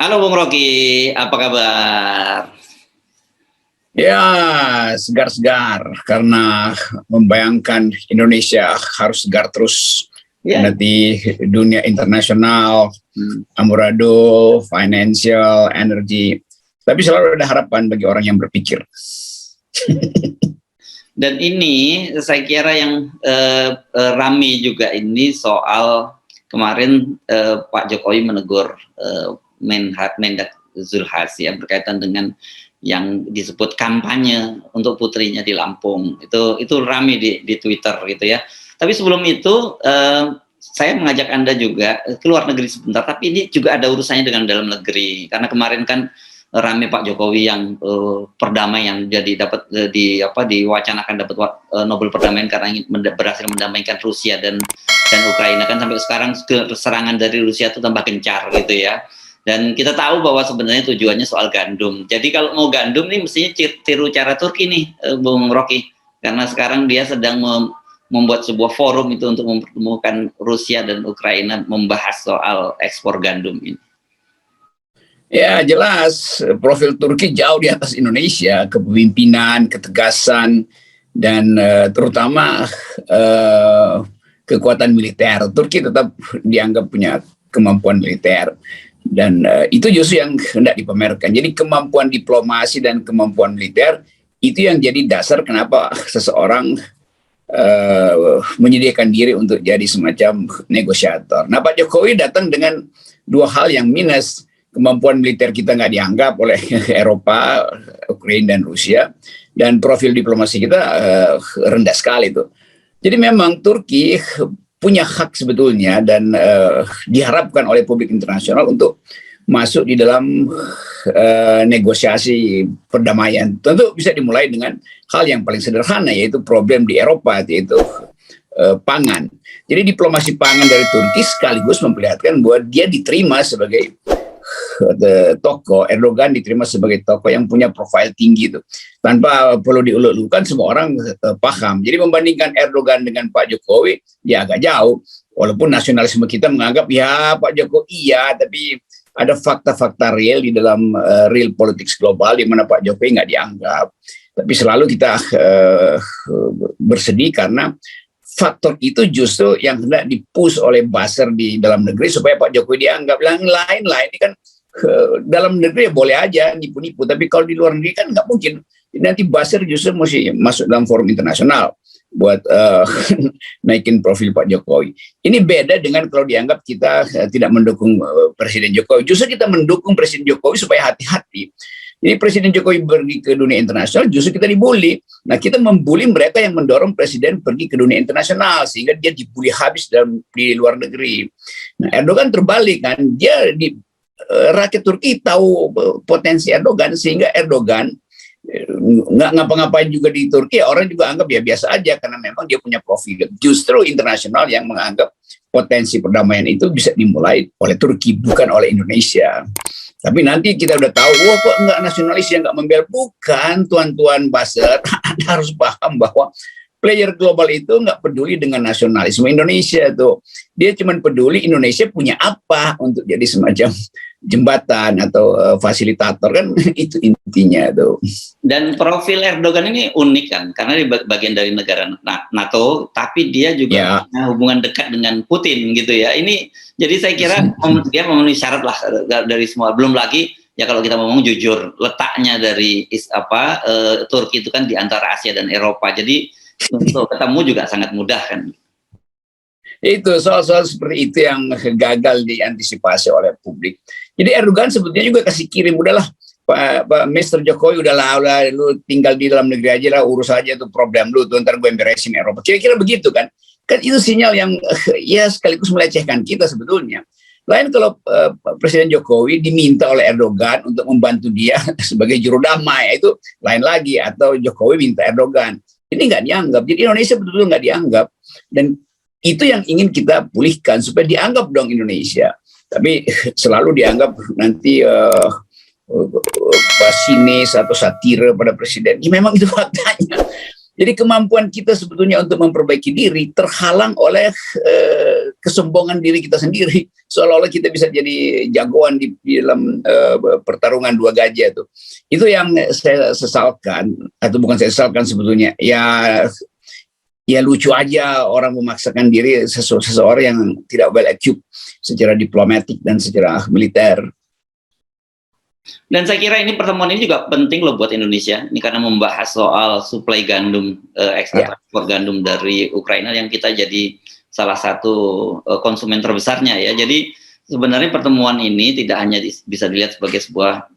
Halo Bung Rocky, apa kabar? Ya, segar-segar karena membayangkan Indonesia harus segar terus di dunia internasional, amburadul, financial, energy. Tapi selalu ada harapan bagi orang yang berpikir. Dan ini saya kira yang rame juga ini soal kemarin Pak Jokowi menegur Mendak Zulhas ya berkaitan dengan yang disebut kampanye untuk putrinya di Lampung. Itu rame di Twitter gitu ya. Tapi sebelum itu saya mengajak Anda juga ke luar negeri sebentar, tapi ini juga ada urusannya dengan dalam negeri. Karena kemarin kan rame Pak Jokowi yang perdamaian jadi dapat diwacanakan dapat Nobel perdamaian karena berhasil mendamaikan Rusia dan Ukraina, kan sampai sekarang serangan dari Rusia itu tambah gencar gitu ya. Dan kita tahu bahwa sebenarnya tujuannya soal gandum. Jadi kalau mau gandum nih mestinya tiru cara Turki nih, Bung Rocky. Karena sekarang dia sedang membuat sebuah forum itu untuk mempertemukan Rusia dan Ukraina membahas soal ekspor gandum ini. Ya jelas profil Turki jauh di atas Indonesia, kepemimpinan, ketegasan, dan terutama kekuatan militer. Turki tetap dianggap punya kemampuan militer. Dan itu justru yang hendak dipamerkan. Jadi kemampuan diplomasi dan kemampuan militer itu yang jadi dasar kenapa seseorang menyediakan diri untuk jadi semacam negosiator. Nah, Pak Jokowi datang dengan dua hal yang minus. Kemampuan militer kita nggak dianggap oleh Eropa, Ukraina, dan Rusia. Dan profil diplomasi kita rendah sekali tuh. Jadi memang Turki punya hak sebetulnya dan diharapkan oleh publik internasional untuk masuk di dalam negosiasi perdamaian. Tentu bisa dimulai dengan hal yang paling sederhana, yaitu problem di Eropa, yaitu pangan. Jadi diplomasi pangan dari Turki sekaligus memperlihatkan bahwa dia diterima sebagai tokoh, Erdogan diterima sebagai tokoh yang punya profil tinggi itu. Tanpa perlu diuluk-ulukan, semua orang paham. Jadi membandingkan Erdogan dengan Pak Jokowi, ya agak jauh. Walaupun nasionalisme kita menganggap, ya Pak Jokowi iya, tapi ada fakta-fakta real di dalam real politics global, di mana Pak Jokowi nggak dianggap. Tapi selalu kita bersedih karena faktor itu justru yang hendak dipush oleh buzzer di dalam negeri supaya Pak Jokowi dianggap. Lain ini kan dalam negeri boleh aja nipu-nipu, tapi kalau di luar negeri kan nggak mungkin. Nanti buzzer justru mesti masuk dalam forum internasional buat naikin profil Pak Jokowi. Ini beda dengan kalau dianggap kita tidak mendukung Presiden Jokowi. Justru kita mendukung Presiden Jokowi supaya hati-hati. Jadi Presiden Jokowi pergi ke dunia internasional, justru kita dibully. Nah, kita membuli mereka yang mendorong Presiden pergi ke dunia internasional, sehingga dia dibully habis di luar negeri. Nah, Erdogan terbalik kan, rakyat Turki tahu potensi Erdogan, sehingga Erdogan nggak ngapa-ngapain juga di Turki, orang juga anggap ya biasa aja, karena memang dia punya profil. Justru internasional yang menganggap potensi perdamaian itu bisa dimulai oleh Turki, bukan oleh Indonesia. Tapi nanti kita udah tahu, wah kok nggak nasionalis yang nggak membela. Bukan, tuan-tuan buzzer, Anda harus paham bahwa player global itu nggak peduli dengan nasionalisme Indonesia tuh. Dia cuma peduli Indonesia punya apa untuk jadi semacam jembatan atau fasilitator, kan itu intinya tuh. Dan profil Erdogan ini unik kan, karena dia bagian dari negara NATO, tapi dia juga punya hubungan dekat dengan Putin gitu ya. Ini jadi saya kira dia memenuhi syarat lah dari semua. Belum lagi ya kalau kita ngomong jujur, letaknya dari Turki itu kan di antara Asia dan Eropa. Jadi untuk ketemu juga sangat mudah kan. Itu soal-soal seperti itu yang gagal diantisipasi oleh publik. Jadi Erdogan sebetulnya juga kasih kirim, udahlah Pak Mr. Jokowi, udahlah lu tinggal di dalam negeri aja lah, urus aja tuh problem lu tuh, ntar gue beresin Eropa. Kira-kira begitu kan. Kan itu sinyal yang ya sekaligus melecehkan kita sebetulnya. Lain kalau Presiden Jokowi diminta oleh Erdogan untuk membantu dia sebagai juru damai, itu lain lagi. Atau Jokowi minta Erdogan. Ini nggak dianggap. Jadi Indonesia betul-betul nggak dianggap. Dan itu yang ingin kita pulihkan supaya dianggap dong Indonesia. Tapi selalu dianggap nanti sinis atau satire pada presiden. Ya, memang itu faktanya. Jadi kemampuan kita sebetulnya untuk memperbaiki diri terhalang oleh kesombongan diri kita sendiri, seolah-olah kita bisa jadi jagoan di dalam pertarungan dua gajah tuh. Itu yang saya sesalkan, atau bukan saya sesalkan sebetulnya, ya lucu aja orang memaksakan diri seseorang yang tidak well equipped secara diplomatik dan secara militer. Dan saya kira ini pertemuan ini juga penting loh buat Indonesia. Ini karena membahas soal suplai gandum, ekspor gandum dari Ukraina yang kita jadi salah satu konsumen terbesarnya ya. Jadi sebenarnya pertemuan ini tidak hanya bisa dilihat sebagai sebuah,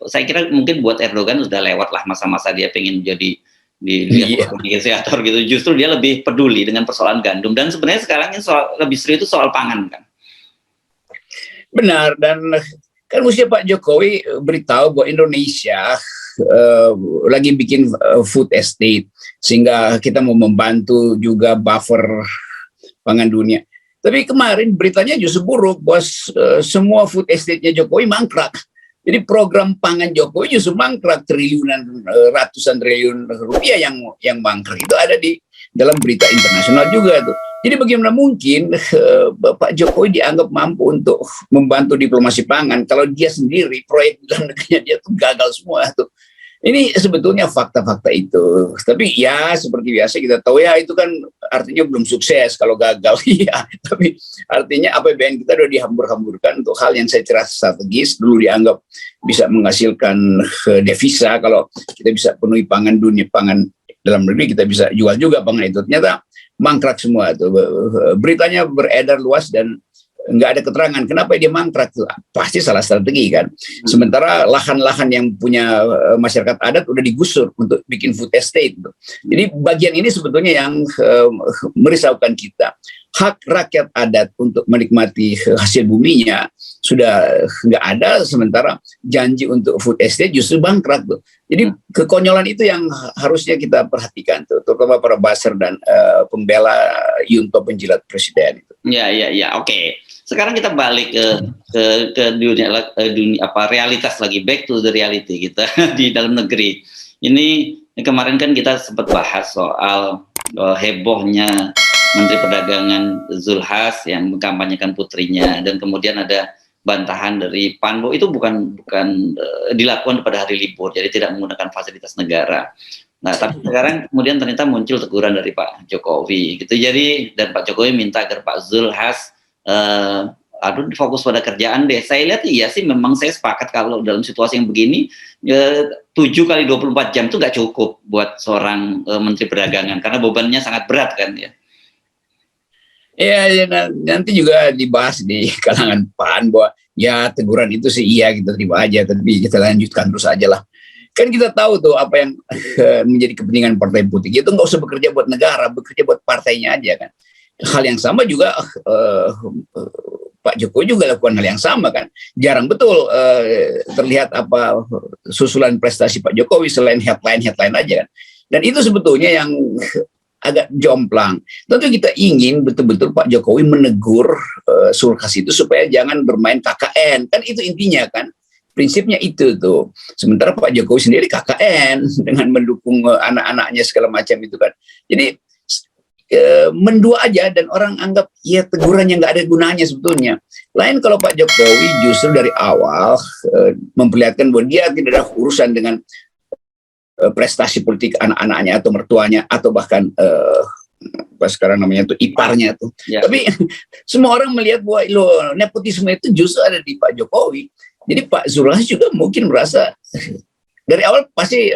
saya kira mungkin buat Erdogan sudah lewat lah masa-masa dia pengen jadi dilihat negosiator gitu. Justru dia lebih peduli dengan persoalan gandum, dan sebenarnya sekarang ini lebih serius itu soal pangan kan. Benar, dan kan mesti Pak Jokowi beritahu bahwa Indonesia lagi bikin food estate, sehingga kita mau membantu juga buffer pangan dunia. Tapi kemarin beritanya justru buruk, bahwa semua food estate-nya Jokowi mangkrak. Jadi program pangan Jokowi justru mangkrak, ratusan triliun rupiah yang mangkrak itu ada di dalam berita internasional juga tuh. Jadi bagaimana mungkin Pak Jokowi dianggap mampu untuk membantu diplomasi pangan kalau dia sendiri proyek dalam negerinya dia tuh gagal semua tuh. Ini sebetulnya fakta-fakta itu. Tapi ya seperti biasa kita tahu ya, itu kan artinya belum sukses kalau gagal. Ya, tapi artinya APBN kita udah dihambur-hamburkan untuk hal yang saya kira strategis, dulu dianggap bisa menghasilkan devisa kalau kita bisa penuhi pangan dunia, pangan dalam negeri kita bisa jual juga pangan itu. Ternyata mangkrak semua itu. Beritanya beredar luas dan nggak ada keterangan kenapa dia mangkrak. Pasti salah strategi kan. Sementara lahan-lahan yang punya masyarakat adat udah digusur untuk bikin food estate. Jadi bagian ini sebetulnya yang merisaukan kita. Hak rakyat adat untuk menikmati hasil buminya sudah nggak ada, sementara janji untuk food estate justru bangkrut tuh. Jadi kekonyolan itu yang harusnya kita perhatikan tuh, terutama para buzzer dan pembela Yunto penjilat presiden itu. Ya, oke. Sekarang kita balik ke dunia realitas lagi, back to the reality kita di dalam negeri. Ini kemarin kan kita sempat bahas soal hebohnya Menteri Perdagangan Zulhas yang mengkampanyekan putrinya, dan kemudian ada bantahan dari PAN bahwa itu bukan dilakukan pada hari libur, jadi tidak menggunakan fasilitas negara. Nah, tapi sekarang kemudian ternyata muncul teguran dari Pak Jokowi gitu. Jadi dan Pak Jokowi minta agar Pak Zulhas fokus pada kerjaan deh. Saya lihat iya sih, memang saya sepakat kalau dalam situasi yang begini 7 kali 24 jam itu nggak cukup buat seorang Menteri Perdagangan karena bebannya sangat berat kan ya. Ya, nanti juga dibahas di kalangan PAN bahwa ya teguran itu sih iya kita terima aja, tapi kita lanjutkan terus aja lah. Kan kita tahu tuh apa yang menjadi kepentingan partai politik, itu nggak usah bekerja buat negara, bekerja buat partainya aja kan. Hal yang sama juga Pak Jokowi juga lakukan hal yang sama kan. Jarang betul terlihat apa susulan prestasi Pak Jokowi selain headline aja kan. Dan itu sebetulnya yang agak jomplang. Tentu kita ingin betul-betul Pak Jokowi menegur Zulhas itu supaya jangan bermain KKN. Kan itu intinya kan. Prinsipnya itu tuh. Sementara Pak Jokowi sendiri KKN dengan mendukung anak-anaknya segala macam itu kan. Jadi mendua aja dan orang anggap ya teguran yang nggak ada gunanya sebetulnya. Lain kalau Pak Jokowi justru dari awal memperlihatkan bahwa dia tidak ada urusan dengan prestasi politik anak-anaknya atau mertuanya atau bahkan apa sekarang namanya tuh iparnya tuh. Ya. Tapi semua orang melihat bahwa nepotisme itu justru ada di Pak Jokowi. Jadi Pak Zulhas juga mungkin merasa dari awal pasti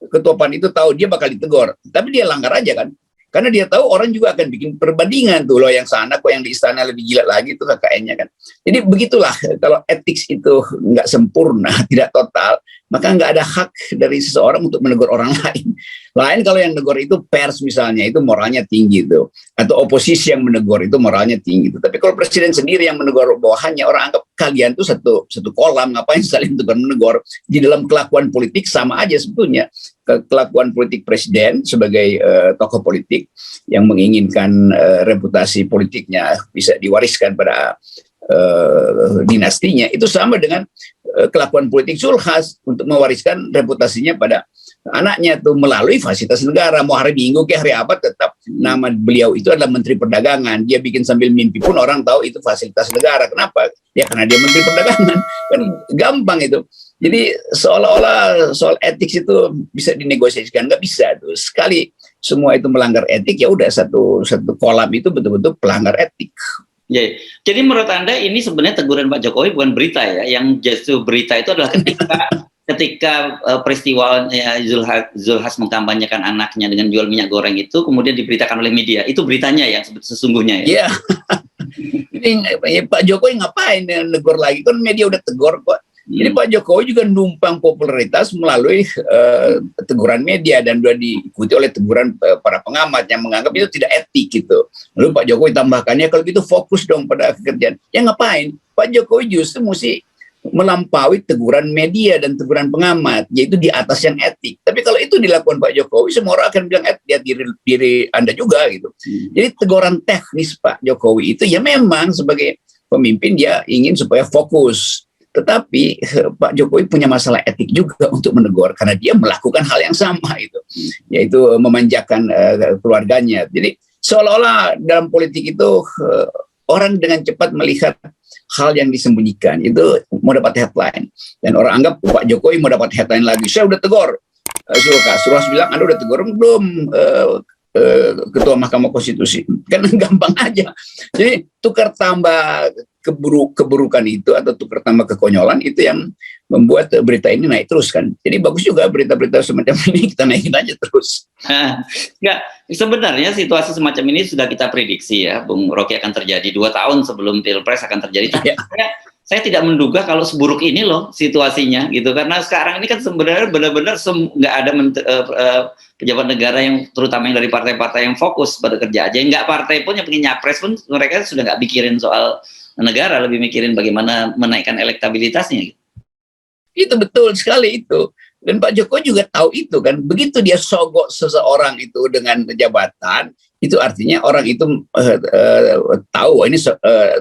ketua PAN itu tahu dia bakal ditegur, tapi dia langgar aja kan. Karena dia tahu orang juga akan bikin perbandingan tuh, loh yang sana kok yang di istana lebih gila lagi tuh KKN-nya kan. Jadi begitulah, kalau etik itu nggak sempurna, tidak total, maka nggak ada hak dari seseorang untuk menegur orang lain. Lain kalau yang menegur itu pers misalnya, itu moralnya tinggi tuh. Atau oposisi yang menegur itu moralnya tinggi tuh. Tapi kalau presiden sendiri yang menegur bawahannya, orang anggap kalian tuh satu kolam, ngapain saling menegur. Di dalam kelakuan politik sama aja sebetulnya. Kelakuan politik presiden sebagai tokoh politik yang menginginkan reputasi politiknya bisa diwariskan pada dinastinya, itu sama dengan kelakuan politik Zulhas untuk mewariskan reputasinya pada anaknya tuh melalui fasilitas negara, mau hari Minggu ke hari apa tetap nama beliau itu adalah Menteri Perdagangan. Dia bikin sambil mimpi pun orang tahu itu fasilitas negara. Kenapa? Ya karena dia Menteri Perdagangan. Kan gampang itu. Jadi seolah-olah soal etik itu bisa dinegosiasikan, nggak bisa tuh. Sekali semua itu melanggar etik, ya udah satu kolam itu betul-betul pelanggar etik. Ya, jadi menurut Anda ini sebenarnya teguran Pak Jokowi bukan berita ya, yang justru berita itu adalah ketika peristiwa Zulhas mengkampanyekan anaknya dengan jual minyak goreng itu kemudian diberitakan oleh media, itu beritanya ya sesungguhnya ya. Ini Pak Jokowi ngapain negor lagi, kan media udah tegur kok. Jadi Pak Jokowi juga numpang popularitas melalui teguran media dan sudah diikuti oleh teguran para pengamat yang menganggap itu tidak etik gitu. Lalu Pak Jokowi tambahkannya, kalau gitu fokus dong pada pekerjaan. Ya ngapain? Pak Jokowi justru mesti melampaui teguran media dan teguran pengamat, yaitu di atas yang etik. Tapi kalau itu dilakukan Pak Jokowi, semua orang akan bilang lihat diri Anda juga gitu. Jadi teguran teknis Pak Jokowi itu ya memang sebagai pemimpin dia ingin supaya fokus. Tetapi Pak Jokowi punya masalah etik juga untuk menegur karena dia melakukan hal yang sama itu, yaitu memanjakan keluarganya. Jadi seolah-olah dalam politik itu orang dengan cepat melihat hal yang disembunyikan itu mau dapat headline, dan orang anggap Pak Jokowi mau dapat headline lagi. Saya udah tegur Zulhas bilang, Anda udah tegur belum Ketua Mahkamah Konstitusi? Kan gampang aja. Jadi tukar tambah keburukan itu atau tukar tambah kekonyolan itu yang membuat berita ini naik terus kan. Jadi bagus juga berita-berita semacam ini kita naikin aja terus. Enggak, sebenarnya situasi semacam ini sudah kita prediksi ya, Bung Rocky, akan terjadi 2 tahun sebelum Pilpres akan terjadi. Tapi saya tidak menduga kalau seburuk ini loh situasinya gitu, karena sekarang ini kan sebenarnya benar-benar nggak ada pejabat negara yang terutama yang dari partai-partai yang fokus pada kerja aja. Nggak partai pun yang pengen nyapres pun mereka sudah nggak mikirin soal negara, lebih mikirin bagaimana menaikkan elektabilitasnya. Itu betul sekali itu. Dan Pak Jokowi juga tahu itu kan. Begitu dia sogok seseorang itu dengan jabatan, itu artinya orang itu tahu ini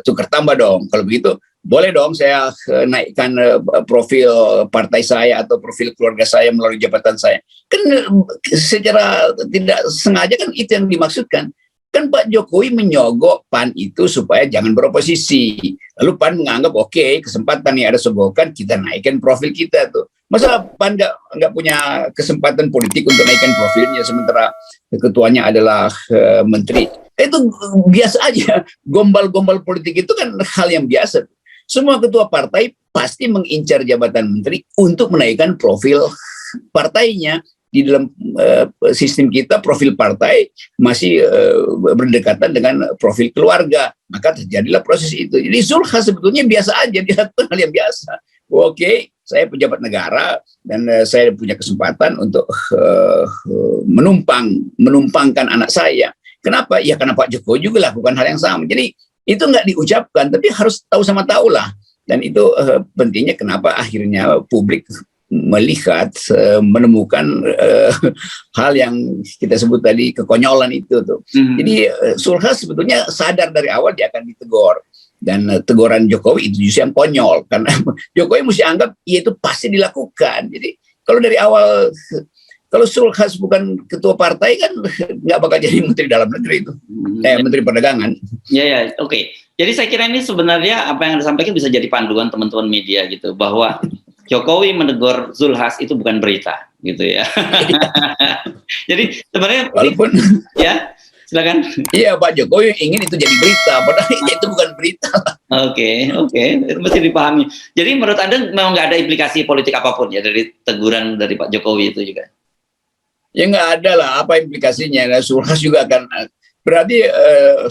tukar tambah dong. Kalau begitu boleh dong saya naikkan profil partai saya atau profil keluarga saya melalui jabatan saya. Kan secara tidak sengaja kan itu yang dimaksudkan. Kan Pak Jokowi menyogok PAN itu supaya jangan beroposisi. Lalu PAN menganggap oke, kesempatan nih ada sogokan, kita naikkan profil kita tuh. Masa PAN nggak punya kesempatan politik untuk naikkan profilnya sementara ketuanya adalah menteri? Itu biasa aja. Gombal-gombal politik itu kan hal yang biasa. Semua ketua partai pasti mengincar jabatan menteri untuk menaikkan profil partainya. Di dalam sistem kita profil partai masih berdekatan dengan profil keluarga, maka terjadilah proses itu. Jadi Zulhas sebetulnya biasa aja, dilakukan hal yang biasa. Oke, saya pejabat negara dan saya punya kesempatan untuk menumpangkan anak saya. Kenapa? Ya karena Pak Jokowi juga lakukan hal yang sama. Jadi itu nggak diucapkan, tapi harus tahu sama tahu lah. Dan itu pentingnya kenapa akhirnya publik melihat, menemukan hal yang kita sebut tadi kekonyolan itu tuh. Jadi Zulhas sebetulnya sadar dari awal dia akan ditegur, dan teguran Jokowi itu justru yang konyol karena Jokowi mesti anggap ya itu pasti dilakukan. Jadi kalau dari awal, kalau Zulhas bukan ketua partai kan nggak bakal jadi menteri dalam negeri itu, menteri perdagangan. Ya, oke. Jadi saya kira ini sebenarnya apa yang disampaikan bisa jadi panduan teman-teman media gitu, bahwa Jokowi menegur Zulhas itu bukan berita, gitu ya. Jadi sebenarnya, walaupun ya silakan. Iya, Pak Jokowi ingin itu jadi berita, padahal itu bukan berita. Oke, itu mesti dipahami. Jadi menurut Anda memang nggak ada implikasi politik apapun ya dari teguran dari Pak Jokowi itu juga? Ya nggak ada lah, apa implikasinya? Nah, Zulhas juga akan berarti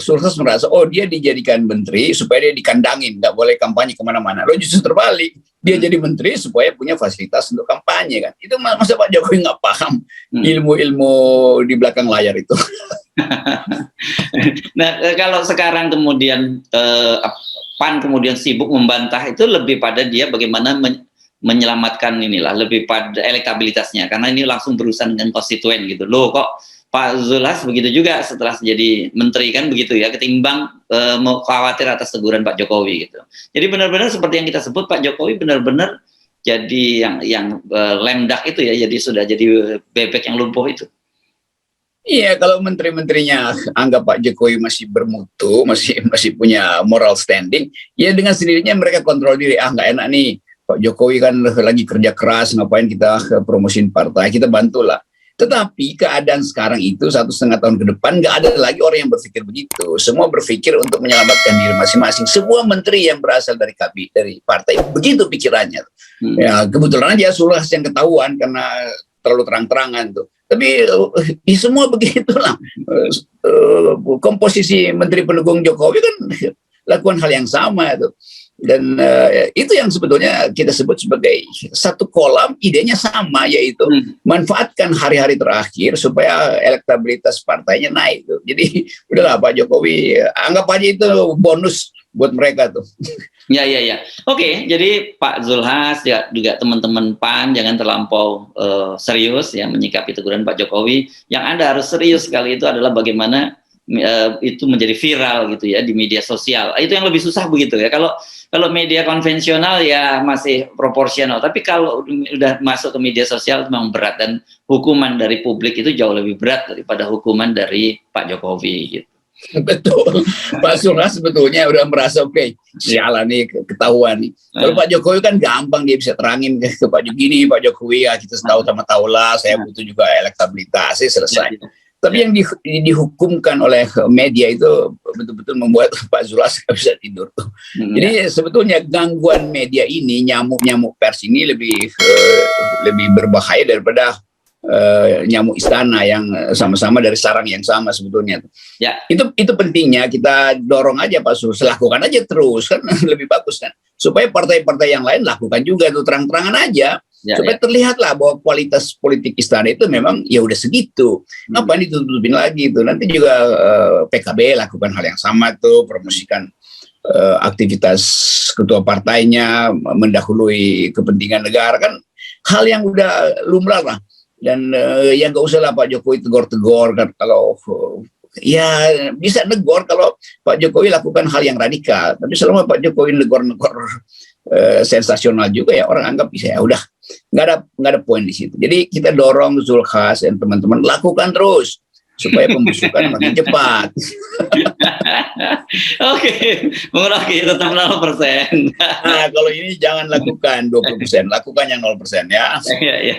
Zulhas merasa dia dijadikan menteri supaya dia dikandangin, nggak boleh kampanye kemana-mana. Lo justru terbalik, dia jadi menteri supaya punya fasilitas untuk kampanye kan. Itu masa Pak Jokowi nggak paham ilmu-ilmu di belakang layar itu. Nah, kalau sekarang kemudian PAN kemudian sibuk membantah, itu lebih pada dia bagaimana menyelamatkan inilah, lebih pada elektabilitasnya, karena ini langsung berurusan dengan konstituen gitu. Loh kok Pak Zulhas begitu juga setelah jadi menteri kan begitu ya, ketimbang khawatir atas teguran Pak Jokowi gitu. Jadi benar-benar seperti yang kita sebut, Pak Jokowi benar-benar yang lemdak itu ya, jadi sudah jadi bebek yang lumpuh itu. Iya, kalau menteri-menterinya anggap Pak Jokowi masih bermutu, masih punya moral standing, ya dengan sendirinya mereka kontrol diri. Nggak enak nih, Pak Jokowi kan lagi kerja keras, ngapain kita promosiin partai, kita bantulah. Tetapi keadaan sekarang itu 1,5 tahun ke depan nggak ada lagi orang yang berpikir begitu. Semua berpikir untuk menyelamatkan diri masing-masing. Semua menteri yang berasal dari partai begitu pikirannya. Ya kebetulan aja Zulhas yang ketahuan karena terlalu terang-terangan tuh. Tapi semua begitulah. Komposisi menteri pendukung Jokowi kan lakukan hal yang sama itu. Dan itu yang sebetulnya kita sebut sebagai satu kolam, idenya sama, yaitu manfaatkan hari-hari terakhir supaya elektabilitas partainya naik tuh. Jadi udahlah Pak Jokowi anggap aja itu bonus buat mereka tuh. Ya. Oke, jadi Pak Zulhas juga teman-teman PAN jangan terlampau serius ya menyikapi teguran Pak Jokowi. Yang Anda harus serius sekali itu adalah bagaimana itu menjadi viral gitu ya di media sosial. Itu yang lebih susah begitu ya. Kalau media konvensional ya masih proporsional, tapi kalau udah masuk ke media sosial memang berat, dan hukuman dari publik itu jauh lebih berat daripada hukuman dari Pak Jokowi gitu. Betul, Pak Zulhas sebetulnya udah merasa oke, sialan nih ketahuan nih. Kalau Pak Jokowi kan gampang, dia bisa terangin ke Pak Jokowi, gini Pak Jokowi ya kita tahu lah, saya butuh juga elektabilitas, selesai. Tapi yang dihukumkan oleh media itu betul-betul membuat Pak Zulhas nggak bisa tidur. Jadi sebetulnya gangguan media ini, nyamuk pers ini lebih berbahaya daripada nyamuk istana yang sama-sama dari sarang yang sama sebetulnya. Ya. Itu pentingnya kita dorong aja Pak Zulhas, lakukan aja terus kan lebih bagus kan. Supaya partai-partai yang lain lakukan juga tuh terang-terangan aja. Supaya terlihatlah bahwa kualitas politik istana itu memang ya udah segitu. Ngapain ditutupin lagi itu? Nanti juga PKB lakukan hal yang sama tuh, promosikan aktivitas ketua partainya, mendahului kepentingan negara kan, hal yang udah lumrah lah. Dan ya nggak usah lah Pak Jokowi tegor-tegor kan, kalau ya bisa negor kalau Pak Jokowi lakukan hal yang radikal. Tapi selama Pak Jokowi negor-negor sensasional juga ya orang anggap bisa, ya udah nggak ada poin di situ. Jadi kita dorong Zulhas dan teman-teman lakukan terus supaya pembusukan makin cepat. Oke, Bung Rocky tetap 0%. Nah, kalau ini jangan lakukan 20%, lakukan yang 0% ya. Iya.